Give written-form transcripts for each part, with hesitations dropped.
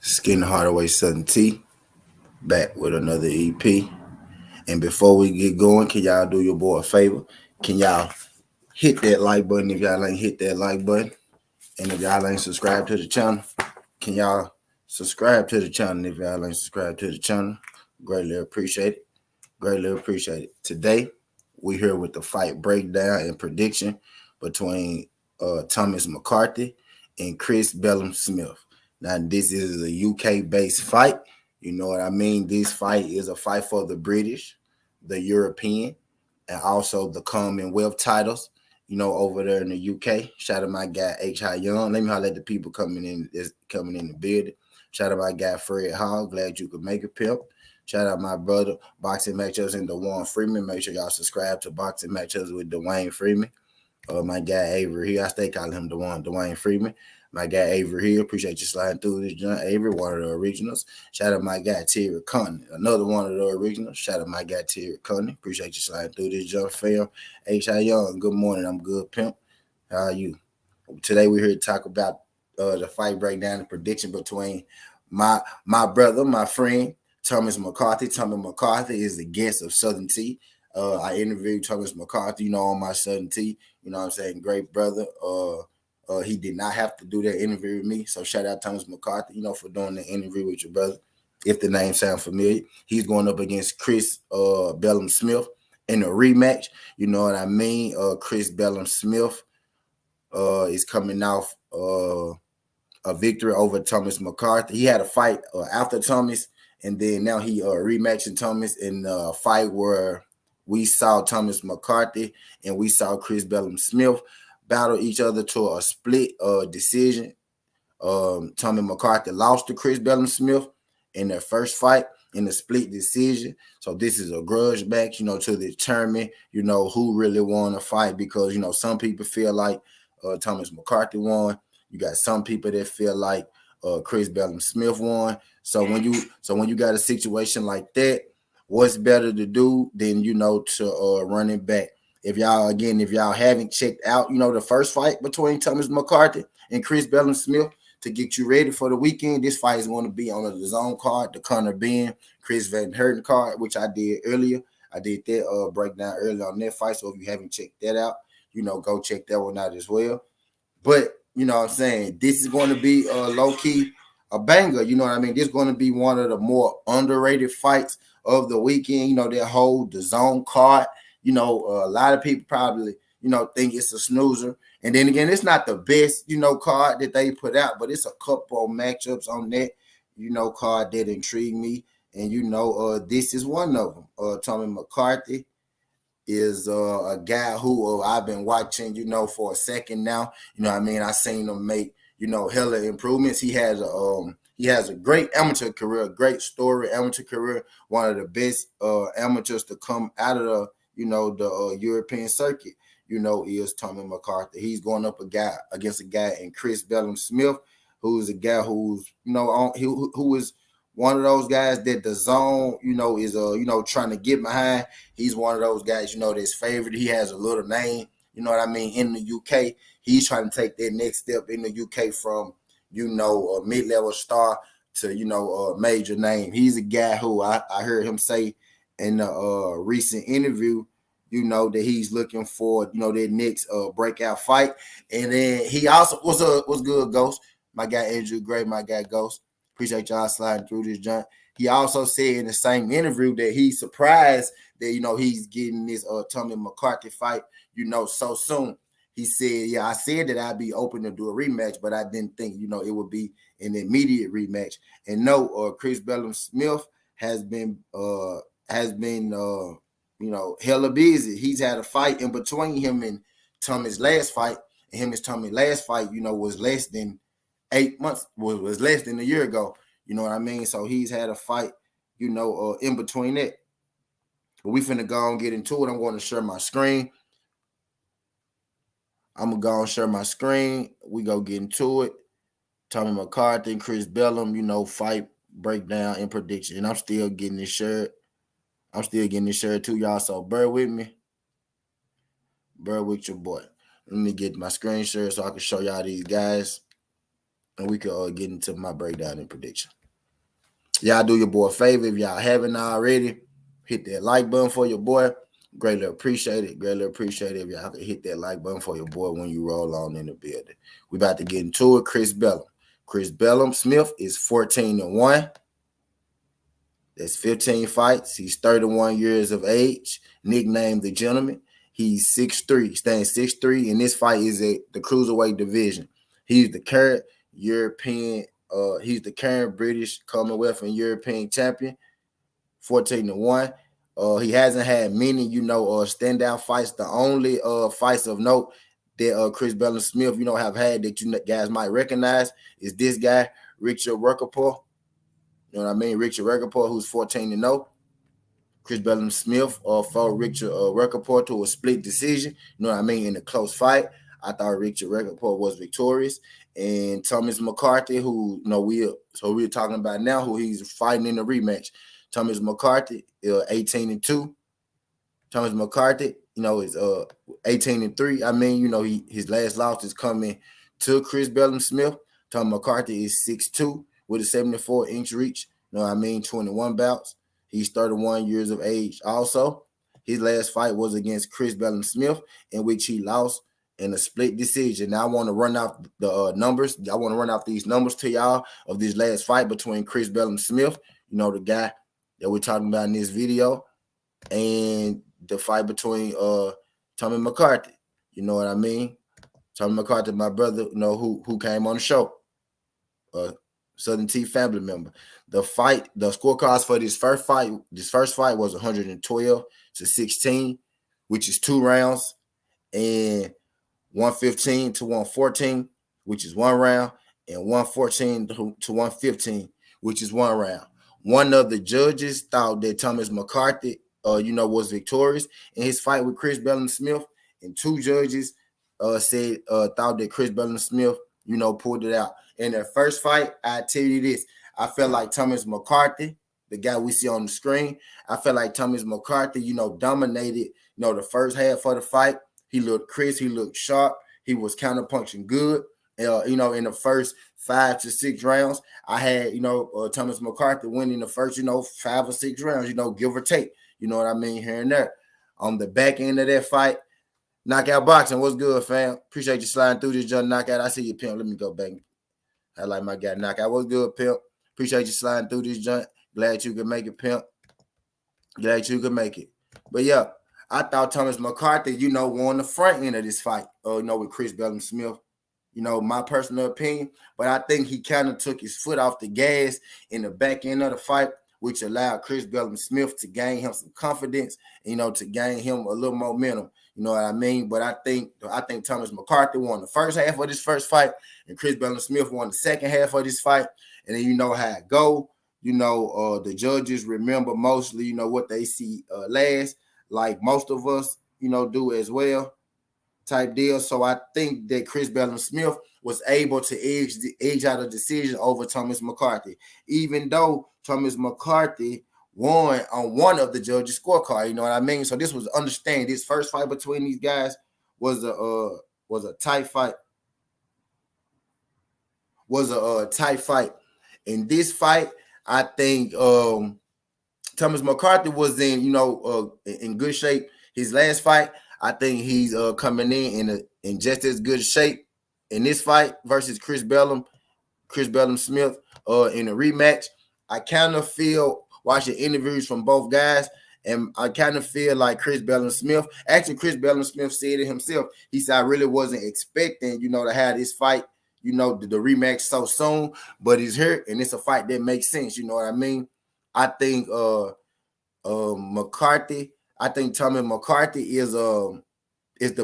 Skin Hardaway Southern T back with another EP. And before we get going, can y'all do your boy a favor? Can y'all hit that like button if y'all ain't hit that like button? And if y'all ain't subscribed to the channel, can y'all subscribe to the channel if y'all ain't subscribed to the channel? Greatly appreciate it. Greatly appreciate it. Today, we here with the fight breakdown and prediction between Thomas McCarthy and Chris Billiam-Smith. Now, this is a UK-based fight. You know what I mean? This fight is a fight for the British, the European, and also the Commonwealth titles, over there in the UK. Shout out my guy H.I. Young. Let me holler at the people coming in the building. Shout out my guy Fred Hall. Glad you could make it, pimp. Shout out my brother, Boxing Matchups and Dwayne Freeman. Make sure y'all subscribe to Boxing Matchups with Dwayne Freeman. My guy Avery here. I stay calling him Dwayne Freeman. My guy Avery here. Appreciate you sliding through this joint. Avery, one of the originals. Shout out my guy Terry Conley. Another one of the originals. Shout out my guy Terry Conley. Appreciate you sliding through this joint, fam. H.I. Young, good morning. I'm good, pimp. How are you? Today we're here to talk about the fight breakdown and prediction between my brother, my friend, Thomas McCarthy. Thomas McCarthy is the guest of Southern T. I interviewed Thomas McCarthy, on my Southern T. You know what I'm saying? Great brother. He did not have to do that interview with me. So shout out Thomas McCarthy, for doing the interview with your brother. If the name sounds familiar. He's going up against Chris Billiam-Smith in a rematch. You know what I mean? Chris Billiam-Smith is coming off a victory over Thomas McCarthy. He had a fight after Thomas, and then now he rematching Thomas in a fight where we saw Thomas McCarthy and we saw Chris Billiam-Smith battle each other to a split decision. Thomas McCarthy lost to Chris Billiam-Smith in their first fight in a split decision. So this is a grudge match, to determine, who really won the fight, because, some people feel like Thomas McCarthy won. You got some people that feel like Chris Billiam-Smith won. So when you got a situation like that, what's better to do than to run it back? If y'all haven't checked out, the first fight between Thomas McCarthy and Chris Billiam-Smith to get you ready for the weekend, this fight is going to be on the DAZN card, the Conor Ben, Chris Van Herten card, which I did earlier. I did that breakdown earlier on that fight. So if you haven't checked that out, go check that one out as well. But you know what I'm saying, this is going to be low-key a banger. You know what I mean? This is going to be one of the more underrated fights of the weekend. That whole DAZN card. A lot of people probably, think it's a snoozer. And then again, it's not the best, card that they put out, but it's a couple of matchups on that, card that intrigue me. And, this is one of them. Thomas McCarthy is a guy who I've been watching, for a second now. I seen him make, hella improvements. He has a great amateur career, a great story amateur career, one of the best amateurs to come out of the European circuit, is Thomas McCarthy. He's going up against a guy in Chris Billiam-Smith, who's a guy who's, who is one of those guys that DAZN, is trying to get behind. He's one of those guys, that's favored. He has a little name, in the UK. He's trying to take that next step in the UK from, a mid-level star to, a major name. He's a guy who I heard him say in a recent interview, that he's looking for, that next breakout fight. And then he also was good, Ghost. My guy Andrew Gray, my guy Ghost. Appreciate y'all sliding through this joint. He also said in the same interview that he's surprised that, he's getting this Thomas McCarthy fight, so soon. He said, I said that I'd be open to do a rematch, but I didn't think, it would be an immediate rematch. And no, Chris Billiam-Smith has been hella busy. He's had a fight in between him and Thomas' last fight. And him and Thomas' last fight, was less than 8 months, was less than a year ago. You know what I mean? So he's had a fight, in between that. But we finna go and get into it. I'm going to share my screen. I'm going to go and share my screen. We go get into it. Thomas McCarthy and Chris Billiam, fight breakdown and prediction. And I'm still getting this shirt. I'm still getting this shirt too, y'all. So bear with me. Bear with your boy. Let me get my screen share so I can show y'all these guys. And we can get into my breakdown and prediction. Y'all do your boy a favor if y'all haven't already. Hit that like button for your boy. Greatly appreciate it. Greatly appreciate it if y'all can hit that like button for your boy when you roll on in the building. We about to get into it. Chris Billiam-Smith is 14-1. That's 15 fights. He's 31 years of age. Nicknamed the Gentleman. He's 6'3", staying 6'3", and this fight is at the cruiserweight division. He's the current European, he's the current British, Commonwealth, and European champion, 14-1. He hasn't had many, standout fights. The only fights of note that Chris Billiam-Smith, have had that you guys might recognize is this guy, Richard Ruckapour. You know what I mean? Richard Ruckapour, who's 14-0. Chris Billiam-Smith fought Richard Ruckapour to a split decision. You know what I mean? In a close fight. I thought Richard Ruckapour was victorious. And Thomas McCarthy, who we're talking about now, who he's fighting in the rematch. Thomas McCarthy, 18-2. Thomas McCarthy, is 18-3. I mean, his last loss is coming to Chris Billiam-Smith. Thomas McCarthy is 6'2" with a 74-inch reach. You know what I mean? 21 bouts. He's 31 years of age. Also, his last fight was against Chris Billiam-Smith, in which he lost in a split decision. Now I want to run out the numbers. I want to run out these numbers to y'all of this last fight between Chris Billiam-Smith, the guy that we're talking about in this video, and the fight between Tommy McCarthy. You know what I mean? Tommy McCarthy, my brother, who came on the show. Southern T family member. The scorecards for this first fight was 112-16, which is 2 rounds, and 115-114, which is 1 round, and 114-115, which is 1 round. One of the judges thought that Thomas McCarthy, was victorious in his fight with Chris Billiam-Smith, and 2 judges thought that Chris Billiam-Smith, pulled it out. In their first fight, I tell you this, I felt like Thomas McCarthy, the guy we see on the screen, I felt like Thomas McCarthy, dominated, the first half of the fight. He looked crisp, he looked sharp, he was counterpunching good. In the first 5 to 6 rounds, I had, Thomas McCarthy winning the first, 5 or 6 rounds, give or take, you know what I mean, here and there. On the back end of that fight, Knockout Boxing, what's good, fam? Appreciate you sliding through this jump knockout. I see you, pimp. Let me go back. I like my guy Knockout. What's good, pimp? Appreciate you sliding through this jump. Glad you could make it, pimp. Glad you could make it. But yeah, I thought Thomas McCarthy, won the front end of this fight, with Chris Billiam-Smith. My personal opinion. But I think he kind of took his foot off the gas in the back end of the fight, which allowed Chris Billiam-Smith to gain him some confidence, to gain him a little momentum. You know what I mean? But I think Thomas McCarthy won the first half of this first fight, and Chris Billiam-Smith won the second half of this fight. And then you know how it go. The judges remember mostly, what they see last, like most of us, do as well, type deal. So I think that Chris Billiam-Smith was able to edge out a decision over Thomas McCarthy, even though Thomas McCarthy won on one of the judges' scorecard. You know what I mean? So this was understanding. This first fight between these guys was a tight fight. Tight fight. In this fight, I think Thomas McCarthy was in good shape. His last fight, I think he's coming in just as good shape in this fight versus Chris Billiam-Smith in a rematch. I kind of feel, watching interviews from both guys, and I kind of feel like Chris Billiam-Smith, actually Chris Billiam-Smith said it himself. He said, I really wasn't expecting, to have this fight, the rematch so soon, but it's here, and it's a fight that makes sense, you know what I mean? I think McCarthy, I think Tommy McCarthy is the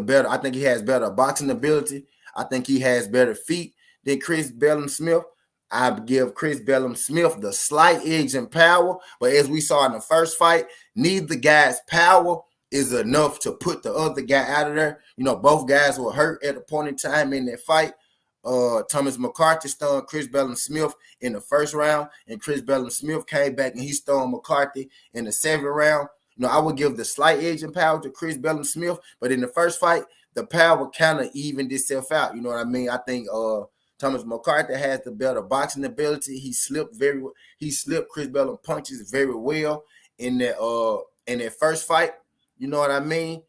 better. I think he has better boxing ability. I think he has better feet than Chris Billiam-Smith. I give Chris Billiam-Smith the slight edge in power, but as we saw in the first fight, neither guy's power is enough to put the other guy out of there. Both guys were hurt at a point in time in that fight. Thomas McCarthy stunned Chris Billiam-Smith in the first round, and Chris Billiam-Smith came back and he stunned McCarthy in the 7th round. I would give the slight edge in power to Chris Billiam-Smith, but in the first fight, the power kind of evened itself out. You know what I mean? I think Thomas McCarthy has the better boxing ability. He slipped Chris Billiam punches very well in that first fight. You know what I mean?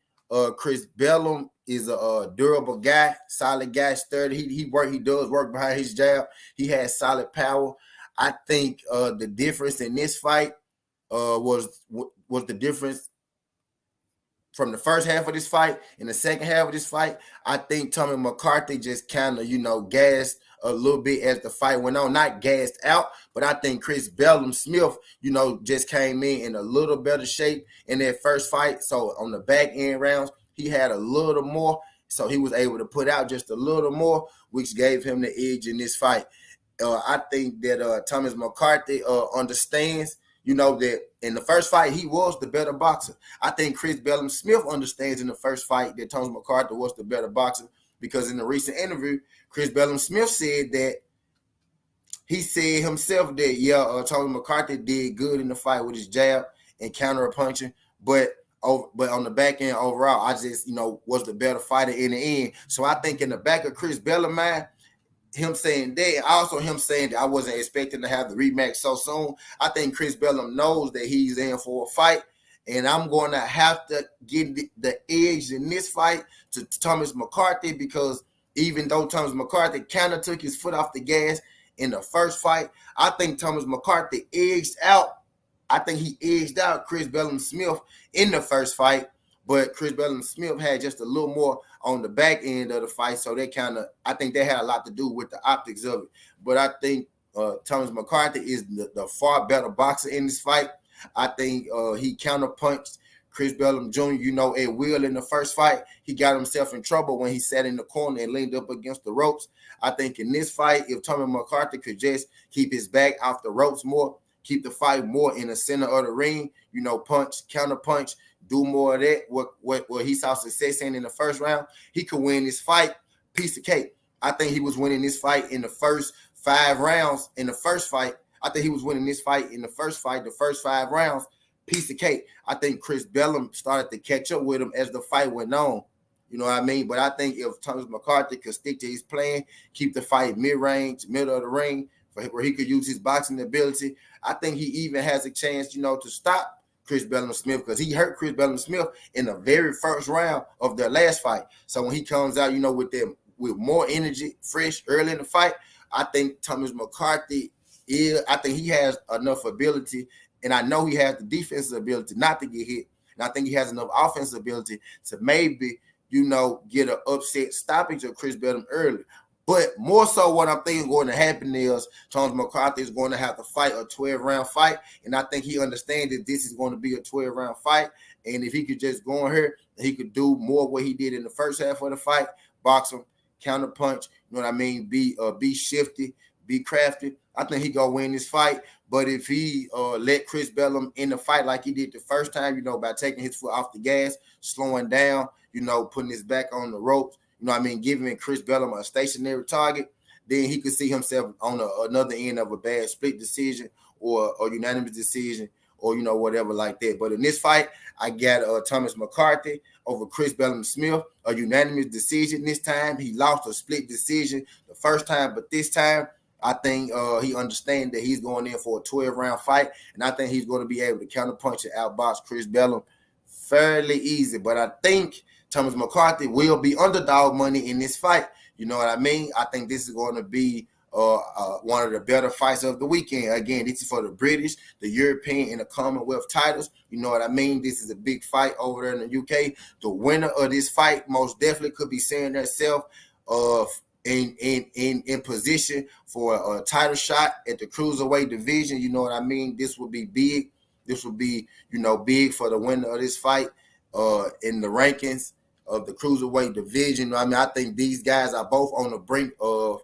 Chris Billiam is a durable guy, solid guy, sturdy. He does work behind his jab. He has solid power. I think the difference in this fight was the difference from the first half of this fight and the second half of this fight. I think Tommy McCarthy just kind of, gassed a little bit as the fight went on. Not gassed out, but I think Chris Billiam-Smith, just came in a little better shape in that first fight. So on the back end rounds, he had a little more. So he was able to put out just a little more, which gave him the edge in this fight. I think that Thomas McCarthy understands, that in the first fight, he was the better boxer. I think Chris Billiam-Smith understands in the first fight that Thomas McCarthy was the better boxer, because in the recent interview, Chris Billiam-Smith said that he said himself that, Thomas McCarthy did good in the fight with his jab and counter punching, but on the back end overall, I just, was the better fighter in the end. So I think in the back of Chris Billiam mind, him saying that, also him saying that I wasn't expecting to have the rematch so soon. I think Chris Billiam knows that he's in for a fight, and I'm going to have to give the edge in this fight to Thomas McCarthy, because even though Thomas McCarthy kind of took his foot off the gas in the first fight, I think Thomas McCarthy edged out. I think he edged out Chris Billiam-Smith in the first fight, but Chris Billiam-Smith had just a little more on the back end of the fight, so I think they had a lot to do with the optics of it. But I think Thomas McCarthy is the far better boxer in this fight. I think he counterpunched Chris Billiam Jr., at will in the first fight. He got himself in trouble when he sat in the corner and leaned up against the ropes. I think in this fight, if Thomas McCarthy could just keep his back off the ropes more, keep the fight more in the center of the ring, punch, counter punch, do more of that, what he saw success in the first round, he could win this fight, piece of cake. I think he was winning this fight in the first 5 rounds in the first fight. I think he was winning this fight in the first 5 rounds, piece of cake. I think Chris Billiam started to catch up with him as the fight went on. You know what I mean? But I think if Thomas McCarthy could stick to his plan, keep the fight mid-range, middle of the ring, where he could use his boxing ability, I think he even has a chance, to stop Chris Billiam-Smith, because he hurt Chris Billiam-Smith in the very first round of their last fight. So when he comes out, with more energy, fresh early in the fight, I think Thomas McCarthy I think he has enough ability, and I know he has the defensive ability not to get hit, and I think he has enough offensive ability to maybe, get an upset stoppage of Chris Billiam early. But more so what I'm thinking going to happen is Thomas McCarthy is going to have to fight a 12-round fight, and I think he understands that this is going to be a 12-round fight, and if he could just go in here, he could do more what he did in the first half of the fight, box him, counter punch, be shifty, be crafty. I think he gonna win this fight. But if he let Chris Billiam in the fight like he did the first time, by taking his foot off the gas, slowing down, putting his back on the ropes, giving Chris Billiam a stationary target, then he could see himself on another end of a bad split decision or unanimous decision or, whatever like that. But in this fight, I got Thomas McCarthy over Chris Billiam-Smith, a unanimous decision this time. He lost a split decision the first time, but this time, I think he understands that he's going in for a 12-round fight, and I think he's going to be able to counterpunch and outbox Chris Billiam fairly easy. But I think Thomas McCarthy will be underdog money in this fight. You know what I mean? I think this is going to be one of the better fights of the weekend. Again, this is for the British, the European, and the Commonwealth titles. You know what I mean? This is a big fight over there in the UK. The winner of this fight most definitely could be seeing herself in position for a title shot at the cruiserweight division. You know what I mean? This would be big. This would be, big for the winner of this fight in the rankings of the cruiserweight division. I think these guys are both on the brink of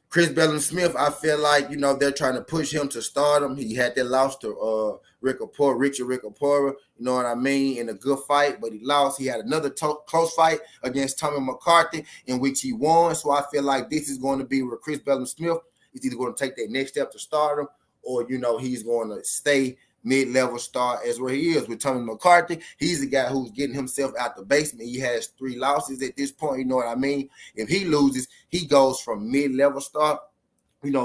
Chris Billiam-Smith. I feel like, they're trying to push him to stardom. He had that loss to Richard Ricopora, you know what I mean, in a good fight, but he lost. He had another close fight against Tommy McCarthy in which he won. So I feel like this is going to be where Chris Billiam-Smith is either going to take that next step to stardom or, he's going to stay mid-level star as where he is with Tony McCarthy. He's the guy who's getting himself out the basement. He has 3 losses at this point. You know what I mean? If he loses, he goes from mid-level star,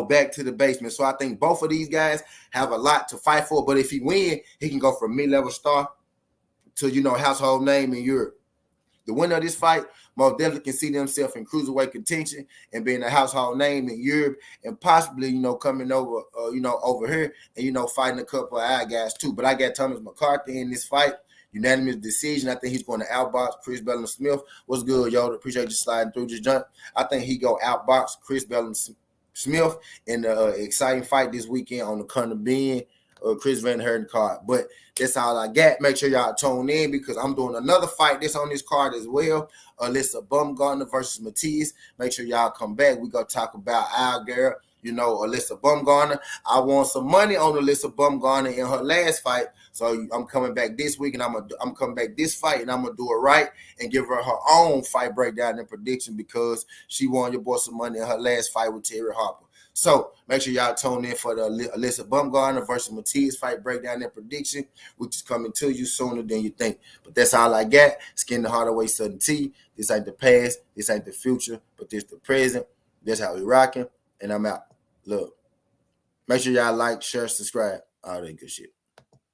back to the basement. So I think both of these guys have a lot to fight for. But if he win, he can go from mid-level star to, household name in Europe. The winner of this fight most definitely can see themselves in cruiserweight contention and being a household name in Europe and possibly, coming over, over here and, fighting a couple of our guys too. But I got Thomas McCarthy in this fight. Unanimous decision. I think he's going to outbox Chris Billiam-Smith. What's good, y'all? Appreciate you sliding through this jump. I think he go outbox Chris Billiam-Smith in the exciting fight this weekend on the Conor Ben Chris Van Herden card. But that's all I got. Make sure y'all tune in because I'm doing another fight that's on this card as well. Alyssa Baumgartner versus Matias. Make sure y'all come back. We gonna talk about our girl, Alyssa Baumgartner. I won some money on Alyssa Baumgartner in her last fight. So I'm coming back this week and I'm coming back this fight and I'm gonna do it right and give her her own fight breakdown and prediction because she won your boy some money in her last fight with Terry Harper. So make sure y'all tune in for the Alyssa Baumgartner versus Matias fight breakdown and prediction, which is coming to you sooner than you think. But that's all I got. Skin the Hardaway Southern T. This ain't the past. This ain't the future. But this the present. That's how we rocking. And I'm out. Look. Make sure y'all like, share, subscribe. All that good shit.